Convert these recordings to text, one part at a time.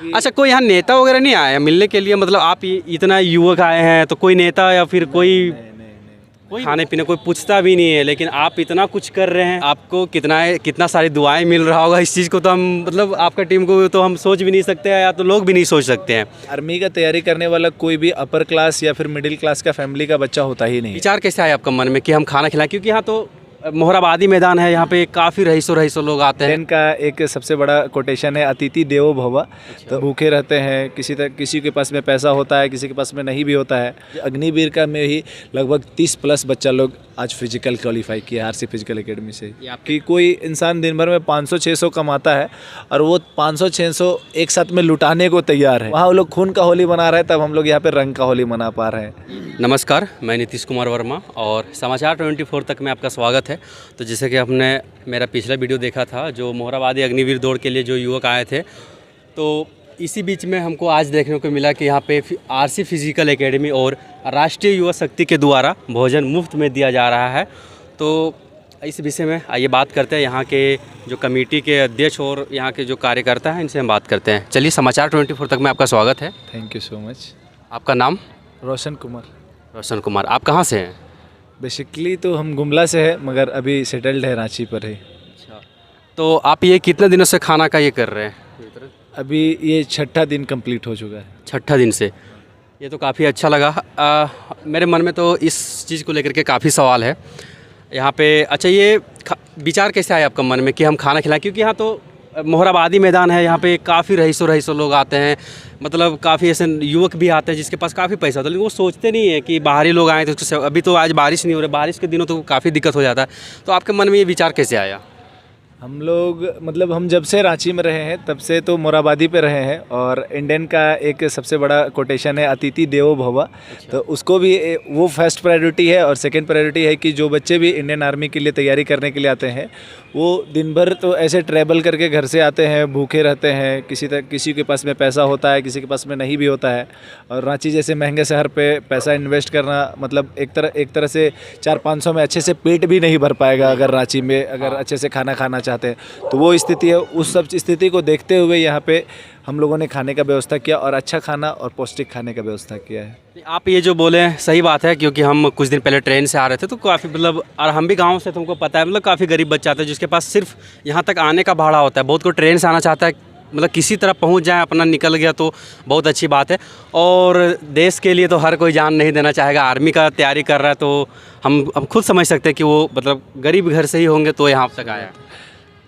अच्छा, कोई यहाँ नेता वगैरह नहीं आया मिलने के लिए? मतलब आप इतना युवक आए हैं तो कोई नेता या फिर कोई खाने पीने कोई पूछता भी नहीं है, लेकिन आप इतना कुछ कर रहे हैं, आपको कितना सारी दुआएं मिल रहा होगा। इस चीज़ को तो हम मतलब आपका टीम को तो हम सोच भी नहीं सकते हैं, या तो लोग भी नहीं सोच सकते हैं। आर्मी का तैयारी करने वाला कोई भी अपर क्लास या फिर मिडिल क्लास का फैमिली का बच्चा होता ही नहीं है। विचार कैसे आया आपका मन में कि हम खाना खिलाएं? क्योंकि यहाँ तो मोहराबादी मैदान है, यहाँ पे काफ़ी रईसों लोग आते हैं। इनका एक सबसे बड़ा कोटेशन है, अतिथि देवो भव। तो भूखे रहते हैं, किसी के पास में पैसा होता है, किसी के पास में नहीं भी होता है। अग्निवीर का में ही लगभग 30 प्लस बच्चा लोग आज फिजिकल क्वालिफाई किया आरसी फिजिकल एकेडमी से। कि कोई इंसान दिन भर में 500-600 कमाता है और वो 500-600 एक साथ में लुटाने को तैयार है। वहाँ वो लोग खून का होली मना रहे हैं, तब हम लोग यहाँ पे रंग का होली मना पा रहे हैं। नमस्कार, मैं नीतीश कुमार वर्मा और समाचार 24 तक में आपका स्वागत है। तो जैसे कि आपने मेरा पिछला वीडियो देखा था, जो मोहराबादी अग्निवीर दौड़ के लिए जो युवक आए थे, तो इसी बीच में हमको आज देखने को मिला कि यहाँ पे आरसी फिजिकल एकेडमी और राष्ट्रीय युवा शक्ति के द्वारा भोजन मुफ्त में दिया जा रहा है। तो इस विषय में आइए बात करते हैं। यहाँ के जो कमेटी के अध्यक्ष और यहाँ के जो कार्यकर्ता हैं, इनसे हम बात करते हैं। चलिए, समाचार 24 तक में आपका स्वागत है। Thank you so much. आपका नाम? रोशन कुमार। रोशन कुमार। आप कहाँ से हैं? बेसिकली तो हम गुमला से है, मगर अभी सेटल्ड है रांची पर है। अच्छा, तो आप ये कितने दिनों से खाना का ये कर रहे हैं? अभी ये 6ठा दिन कंप्लीट हो चुका है। 6ठा दिन से? ये तो काफ़ी अच्छा लगा। मेरे मन में तो इस चीज़ को लेकर के काफ़ी सवाल है यहाँ पे। अच्छा, ये विचार कैसे आया आपका मन में कि हम खाना खिलाएं? क्योंकि यहाँ तो मोहराबादी मैदान है, यहाँ पे काफ़ी रईसों लोग आते हैं, मतलब काफ़ी ऐसे युवक भी आते हैं जिसके पास काफ़ी पैसा होता है, लेकिन वो सोचते नहीं है कि बाहरी लोग आए तो अभी तो आज बारिश नहीं हो रही, बारिश के दिनों तो काफ़ी दिक्कत हो जाता है। तो आपके मन में ये विचार कैसे आया? हम लोग मतलब हम जब से रांची में रहे हैं तब से तो मोराबादी पे रहे हैं, और इंडियन का एक सबसे बड़ा कोटेशन है, अतिथि देवो भव। तो उसको भी वो फर्स्ट प्रायोरिटी है, और सेकंड प्रायोरिटी है कि जो बच्चे भी इंडियन आर्मी के लिए तैयारी करने के लिए आते हैं, वो दिन भर तो ऐसे ट्रैवल करके घर से आते हैं, भूखे रहते हैं। किसी के पास में पैसा होता है, किसी के पास में नहीं भी होता है। और रांची जैसे महंगे शहर पे पैसा इन्वेस्ट करना मतलब एक तरह से 400-500 में अच्छे से पेट भी नहीं भर पाएगा अगर रांची में अगर अच्छे से खाना खाना चाहते हैं तो वो स्थिति है। उस सब स्थिति को देखते हुए यहाँ पे हम लोगों ने खाने का व्यवस्था किया, और अच्छा खाना और पौष्टिक खाने का व्यवस्था किया है। आप ये जो बोले हैं सही बात है, क्योंकि हम कुछ दिन पहले ट्रेन से आ रहे थे तो काफ़ी मतलब, और हम भी गांव से, तुमको पता है, मतलब काफ़ी गरीब बच्चा आता है जिसके पास सिर्फ यहाँ तक आने का भाड़ा होता है। बहुत को ट्रेन से आना चाहता है, मतलब किसी तरह पहुँच जाए, अपना निकल गया तो बहुत अच्छी बात है। और देश के लिए तो हर कोई जान नहीं देना चाहेगा। आर्मी का तैयारी कर रहा है तो हम खुद समझ सकते हैं कि वो मतलब गरीब घर से ही होंगे तो यहाँ तक आया।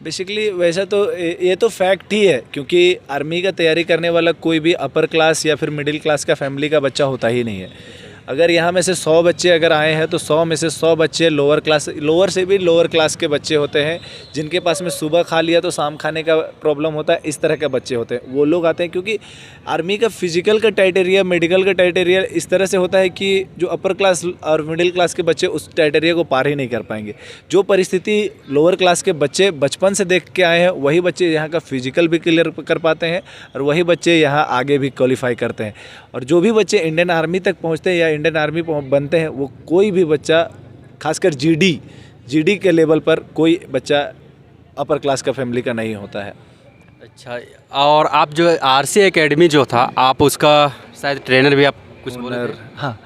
बेसिकली वैसा तो ये तो फैक्ट ही है, क्योंकि आर्मी का तैयारी करने वाला कोई भी अपर क्लास या फिर मिडिल क्लास का फैमिली का बच्चा होता ही नहीं है। अगर यहाँ में से 100 बच्चे अगर आए हैं तो 100 में से 100 बच्चे लोअर से भी लोअर क्लास के बच्चे होते हैं, जिनके पास में सुबह खा लिया तो शाम खाने का प्रॉब्लम होता है। इस तरह के बच्चे होते हैं, वो लोग आते हैं। क्योंकि आर्मी का फिजिकल का क्राइटेरिया, मेडिकल का क्राइटेरिया इस तरह से होता है कि जो अपर क्लास और मिडिल क्लास के बच्चे उस क्राइटेरिया को पार ही नहीं कर पाएंगे। जो परिस्थिति लोअर क्लास के बच्चे बचपन से देख के आए हैं, वही बच्चे यहाँ का फिजिकल भी क्लियर कर पाते हैं, और वही बच्चे यहाँ आगे भी क्वालिफाई करते हैं। और जो भी बच्चे इंडियन आर्मी तक पहुँचते हैं या इंडियन आर्मी बनते हैं, वो कोई भी बच्चा, खासकर जीडी के लेवल पर कोई बच्चा अपर क्लास का फैमिली का नहीं होता है। अच्छा, और आप जो आरसी एकेडमी जो था, आप उसका शायद ट्रेनर भी आप कुछ बोल रहे थे? हाँ,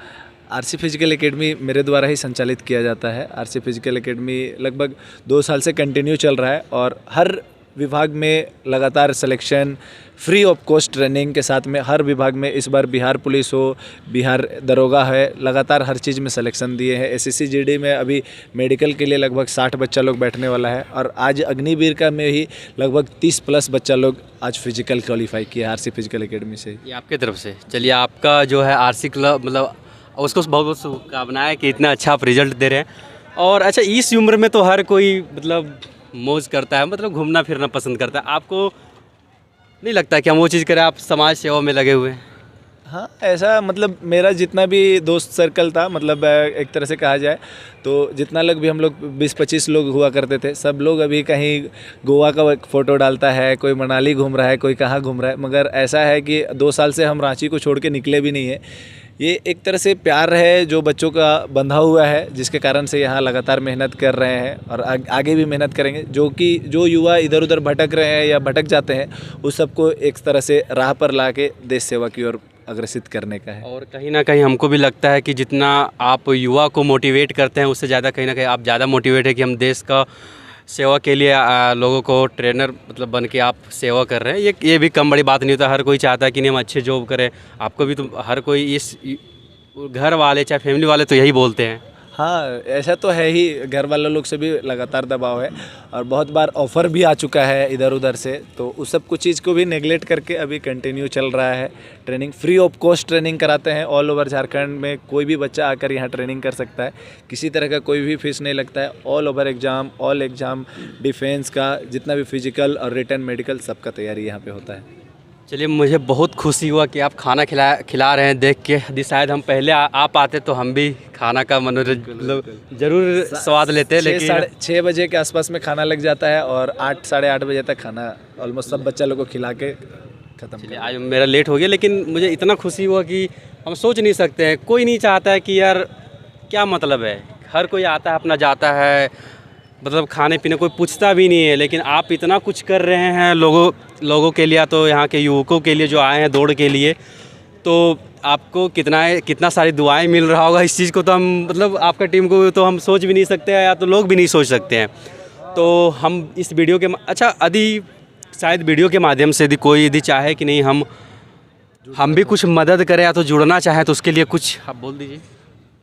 आरसी फिजिकल एकेडमी मेरे द्वारा ही संचालित किया जाता है। आरसी फिजिकल एकेडमी लगभग 2 साल से कंटिन्यू चल रहा है, और हर विभाग में लगातार selection, free of cost training के साथ में हर विभाग में, इस बार बिहार पुलिस हो, बिहार दरोगा है, लगातार हर चीज़ में सिलेक्शन दिए हैं। एसएससी जीडी में अभी मेडिकल के लिए लगभग 60 बच्चा लोग बैठने वाला है, और आज अग्निवीर का में ही लगभग 30 प्लस बच्चा लोग आज फिजिकल क्वालिफाई किया आरसी फिजिकल एकेडमी से। ये आपकी तरफ से। चलिए, आपका जो है आरसी क्लब, मतलब उसको बहुत बहुत शुभकामनाएं कि इतना अच्छा आप रिजल्ट दे रहे हैं। और अच्छा, इस उम्र में तो हर कोई मतलब मौज करता है, मतलब घूमना फिरना पसंद करता है। आपको नहीं लगता कि हम वो चीज़ करें? आप समाज सेवा में लगे हुए हैं। हाँ, ऐसा मतलब मेरा जितना भी दोस्त सर्कल था, मतलब एक तरह से कहा जाए तो जितना लोग भी हम लोग 20-25 लोग हुआ करते थे, सब लोग अभी कहीं गोवा का फ़ोटो डालता है, कोई मनाली घूम रहा है, कोई कहाँ घूम रहा है। मगर ऐसा है कि 2 साल से हम रांची को छोड़ के निकले भी नहीं है। ये एक तरह से प्यार है जो बच्चों का बंधा हुआ है, जिसके कारण से यहाँ लगातार मेहनत कर रहे हैं और आगे भी मेहनत करेंगे। जो युवा इधर उधर भटक रहे हैं या भटक जाते हैं, उस सबको एक तरह से राह पर ला के देश सेवा की ओर अग्रसित करने का है। और कहीं ना कहीं हमको भी लगता है कि जितना आप युवा को मोटिवेट करते हैं, उससे ज़्यादा कहीं ना कहीं आप ज़्यादा मोटिवेट है कि हम देश का सेवा के लिए लोगों को ट्रेनर मतलब बन के आप सेवा कर रहे हैं। ये भी कम बड़ी बात नहीं होता। हर कोई चाहता है कि नहीं हम अच्छे जॉब करें। आपको भी तो हर कोई इस घर वाले चाहे फैमिली वाले तो यही बोलते हैं। हाँ, ऐसा तो है ही, घर वाले लोग से भी लगातार दबाव है और बहुत बार ऑफ़र भी आ चुका है इधर उधर से, तो उस सब कुछ चीज़ को भी नेगलेक्ट करके अभी कंटिन्यू चल रहा है। Training free of cost training कराते हैं ऑल ओवर झारखंड में। कोई भी बच्चा आकर यहाँ ट्रेनिंग कर सकता है, किसी तरह का कोई भी फीस नहीं लगता है। All over exam, all exam, defence का जितना भी फिजिकल और रिटन मेडिकल सबका तैयारी यहाँ पे होता है। चलिए, मुझे बहुत खुशी हुआ कि आप खाना खिला रहे हैं देख के। यदि शायद हम पहले आ पाते तो हम भी खाना का मनोरंजन मतलब ज़रूर स्वाद लेते, लेकिन 6 बजे के आसपास में खाना लग जाता है और 8 साढ़े 8 बजे तक खाना ऑलमोस्ट सब बच्चा लोग को खिला के ख़त्म। चलिए, आज मेरा लेट हो गया, लेकिन मुझे इतना खुशी हुआ कि हम सोच नहीं सकते हैं। कोई नहीं चाहता है कि यार क्या मतलब है, हर कोई आता है अपना जाता है, मतलब खाने पीने कोई पूछता भी नहीं है। लेकिन आप इतना कुछ कर रहे हैं लोगों के लिए, तो यहाँ के युवकों के लिए जो आए हैं दौड़ के लिए, तो आपको कितना सारी दुआएं मिल रहा होगा। इस चीज़ को तो हम मतलब आपका टीम को तो हम सोच भी नहीं सकते हैं, या तो लोग भी नहीं सोच सकते हैं। तो हम इस वीडियो के अच्छा यदि शायद वीडियो के माध्यम से यदि कोई यदि चाहे कि नहीं हम भी कुछ मदद करें या तो जुड़ना चाहें, तो उसके लिए कुछ आप बोल दीजिए।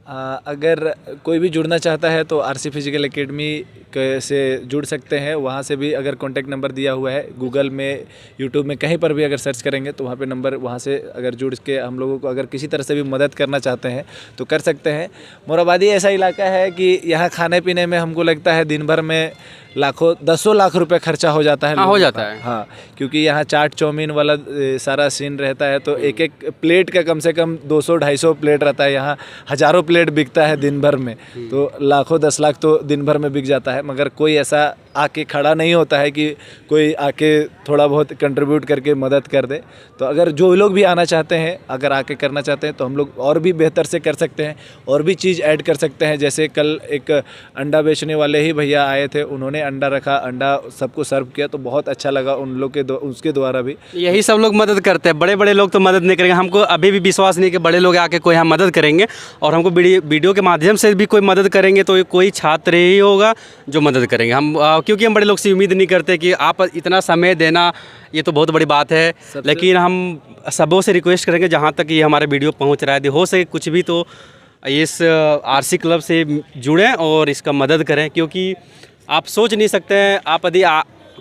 अगर कोई भी जुड़ना चाहता है तो आरसी फिजिकल एकेडमी से जुड़ सकते हैं। वहाँ से भी अगर कॉन्टैक्ट नंबर दिया हुआ है, गूगल में, यूट्यूब में, कहीं पर भी अगर सर्च करेंगे तो वहाँ पे नंबर, वहाँ से अगर जुड़ के हम लोगों को अगर किसी तरह से भी मदद करना चाहते हैं तो कर सकते हैं। मोराबादी ऐसा इलाका है कि यहाँ खाने पीने में हमको लगता है दिन भर में लाखों 10 लाख रुपए खर्चा हो जाता है। हाँ, हो जाता है। हाँ, क्योंकि यहाँ चाट चाउमीन वाला सारा सीन रहता है, तो एक एक प्लेट का कम से कम 200-250 प्लेट रहता है। यहाँ हज़ारों प्लेट बिकता है दिन भर में, तो लाखों 10 लाख तो दिन भर में बिक जाता है। मगर कोई ऐसा आके खड़ा नहीं होता है कि कोई आके थोड़ा बहुत कंट्रीब्यूट करके मदद कर दे। तो अगर जो लोग भी आना चाहते हैं, अगर आके करना चाहते हैं, तो हम लोग और भी बेहतर से कर सकते हैं, और भी चीज़ ऐड कर सकते हैं। जैसे कल एक अंडा बेचने वाले ही भैया आए थे, उन्होंने अंडा रखा, अंडा सबको सर्व किया, तो बहुत अच्छा लगा उन लोग के उसके द्वारा भी। यही सब लोग मदद करते हैं, बड़े बड़े लोग तो मदद नहीं करेंगे। हमको अभी भी विश्वास नहीं कि बड़े लोग आके कोई यहाँ मदद करेंगे, और हमको वीडियो के माध्यम से भी कोई मदद करेंगे तो कोई छात्र ही होगा जो मदद करेंगे। हम क्योंकि हम बड़े लोग से उम्मीद नहीं करते कि आप इतना समय देना, ये तो बहुत बड़ी बात है। लेकिन हम सबों से रिक्वेस्ट करेंगे, जहाँ तक ये हमारे वीडियो पहुँच रहा है, हो सके कुछ भी तो इस आरसी क्लब से जुड़ें और इसका मदद करें। क्योंकि आप सोच नहीं सकते हैं, आप यदि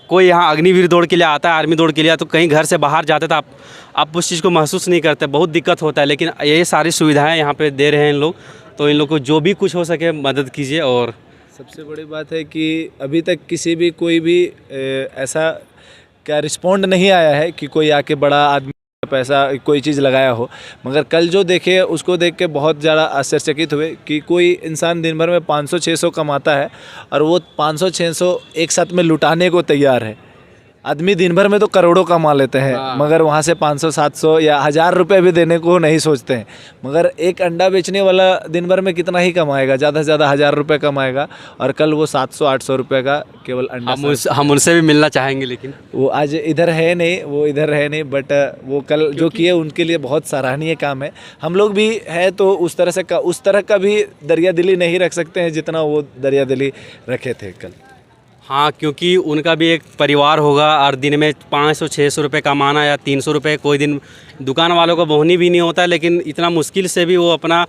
कोई यहाँ अग्निवीर दौड़ के लिए आता है, आर्मी दौड़ के लिए, तो कहीं घर से बाहर जाते तो आप उस चीज़ को महसूस नहीं करते, बहुत दिक्कत होता है। लेकिन ये सारी सुविधाएं यहाँ पे दे रहे हैं इन लोग, तो इन लोग को जो भी कुछ हो सके मदद कीजिए। और सबसे बड़ी बात है कि अभी तक किसी भी कोई भी ऐसा क्या रिस्पॉन्ड नहीं आया है कि कोई आके बड़ा आदमी पैसा कोई चीज़ लगाया हो। मगर कल जो देखे उसको देख के बहुत ज़्यादा आश्चर्यचकित हुए कि कोई इंसान दिन भर में 500-600 कमाता है और वो 500-600 एक साथ में लुटाने को तैयार है। आदमी दिन भर में तो करोड़ों कमा लेते हैं, मगर वहाँ से 500-700 या 1000 रुपये भी देने को नहीं सोचते हैं। मगर एक अंडा बेचने वाला दिन भर में कितना ही कमाएगा, ज़्यादा से ज़्यादा 1000 रुपये कमाएगा, और कल वो 700-800 रुपये का केवल अंडा। हम उनसे भी मिलना चाहेंगे, लेकिन वो आज इधर है नहीं, बट वो कल जो किए उनके लिए बहुत सराहनीय काम है। हम लोग भी है तो उस तरह का भी दरिया दिली नहीं रख सकते हैं जितना वो दरिया दिली रखे थे कल। हाँ, क्योंकि उनका भी एक परिवार होगा, और दिन में 500-600 रुपये कमाना या 300 रुपये, कोई दिन दुकान वालों को बोहनी भी नहीं होता, लेकिन इतना मुश्किल से भी वो अपना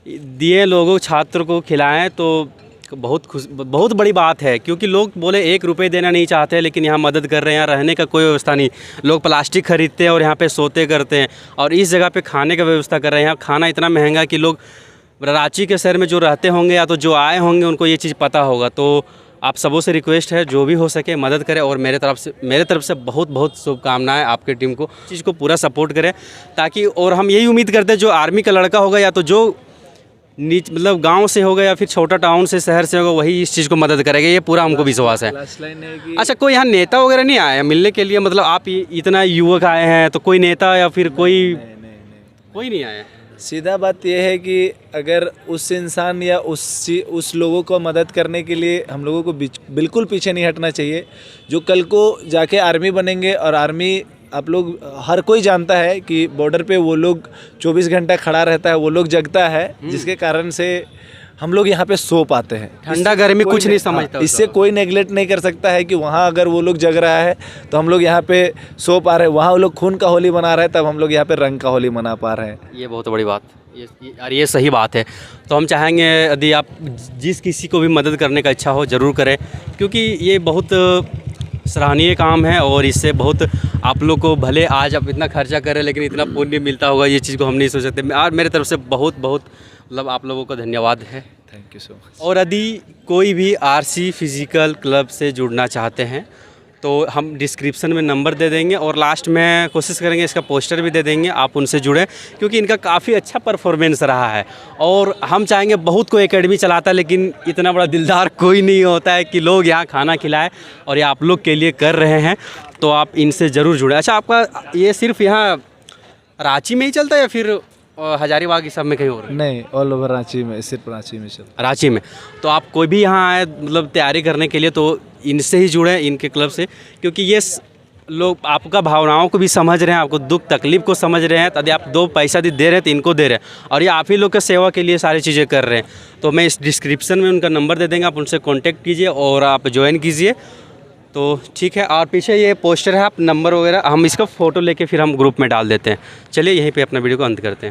दिए लोगों छात्र को खिलाएं, तो बहुत बड़ी बात है। क्योंकि लोग बोले 1 रुपये देना नहीं चाहते, लेकिन यहाँ मदद कर रहे हैं। यहाँ रहने का कोई व्यवस्था नहीं, लोग प्लास्टिक खरीदते हैं और यहाँ पे सोते करते हैं, और इस जगह पे खाने का व्यवस्था कर रहे हैं। यहाँ खाना इतना महंगा कि लोग रांची के शहर में जो रहते होंगे या तो जो आए होंगे उनको ये चीज़ पता होगा। तो आप सबों से रिक्वेस्ट है जो भी हो सके मदद करें, और मेरे तरफ से बहुत बहुत शुभकामनाएं आपके टीम को, चीज़ को पूरा सपोर्ट करें ताकि, और हम यही उम्मीद करते हैं जो आर्मी का लड़का होगा या तो जो मतलब गांव से होगा या फिर छोटा टाउन से शहर से होगा वही इस चीज़ को मदद करेगा, ये पूरा हमको विश्वास है। लास्ट लाइन है कि अच्छा, कोई यहाँ नेता वगैरह नहीं आया मिलने के लिए? मतलब आप इतना युवक आए हैं तो कोई नेता या फिर कोई कोई नहीं आया? सीधा बात यह है कि अगर उस इंसान या उस लोगों को मदद करने के लिए हम लोगों को बिल्कुल पीछे नहीं हटना चाहिए, जो कल को जाके आर्मी बनेंगे। और आर्मी आप लोग हर कोई जानता है कि बॉर्डर पे वो लोग 24 घंटा खड़ा रहता है, वो लोग जगता है, जिसके कारण से हम लोग यहाँ पे सो पाते हैं। ठंडा गर्मी कुछ नहीं समझता, इससे कोई नेगलेक्ट नहीं कर सकता है कि वहाँ अगर वो लोग जग रहा है तो हम लोग यहाँ पे सो पा रहे हैं, वहाँ वो लोग खून का होली मना रहे हैं तब हम लोग यहाँ पे रंग का होली मना पा रहे हैं। ये बहुत बड़ी बात, ये सही बात है। तो हम चाहेंगे यदि आप जिस किसी को भी मदद करने का इच्छा हो ज़रूर करें, क्योंकि ये बहुत सराहनीय काम है और इससे बहुत आप लोग को, भले आज आप इतना खर्चा करें लेकिन इतना पुण्य मिलता होगा, ये चीज़ को हम नहीं सोच सकते। और मेरे तरफ से बहुत बहुत मतलब आप लोगों को धन्यवाद है। Thank you so much. और यदि कोई भी आरसी फिज़िकल क्लब से जुड़ना चाहते हैं तो हम डिस्क्रिप्शन में नंबर दे देंगे और लास्ट में कोशिश करेंगे इसका पोस्टर भी दे देंगे, आप उनसे जुड़ें क्योंकि इनका काफ़ी अच्छा परफॉर्मेंस रहा है। और हम चाहेंगे, बहुत कोई एकेडमी चलाता है लेकिन इतना बड़ा दिलदार कोई नहीं होता है कि लोग यहाँ खाना खिलाए, और ये आप लोग के लिए कर रहे हैं, तो आप इनसे ज़रूर जुड़ें। अच्छा, आपका ये सिर्फ यहाँ रांची में ही चलता है या फिर हजारीबाग सब में कहीं और? नहीं, ऑल ओवर रांची में, सिर्फ रांची में चलता। रांची में। तो आप कोई भी यहाँ आए मतलब तैयारी करने के लिए तो इनसे ही जुड़ें, इनके क्लब से, क्योंकि ये लोग आपका भावनाओं को भी समझ रहे हैं, आपको दुख तकलीफ को समझ रहे हैं। यदि आप 2 पैसा दे रहे हैं तो इनको दे रहे हैं, और ये आप ही लोग के सेवा के लिए सारी चीज़ें कर रहे हैं। तो मैं इस डिस्क्रिप्शन में उनका नंबर दे देंगे, आप उनसे कॉन्टेक्ट कीजिए और आप ज्वाइन कीजिए। तो ठीक है, और पीछे ये पोस्टर है, आप नंबर वगैरह, हम इसका फ़ोटो लेके फिर हम ग्रुप में डाल देते हैं। चलिए यहीं पे अपना वीडियो को अंत करते हैं।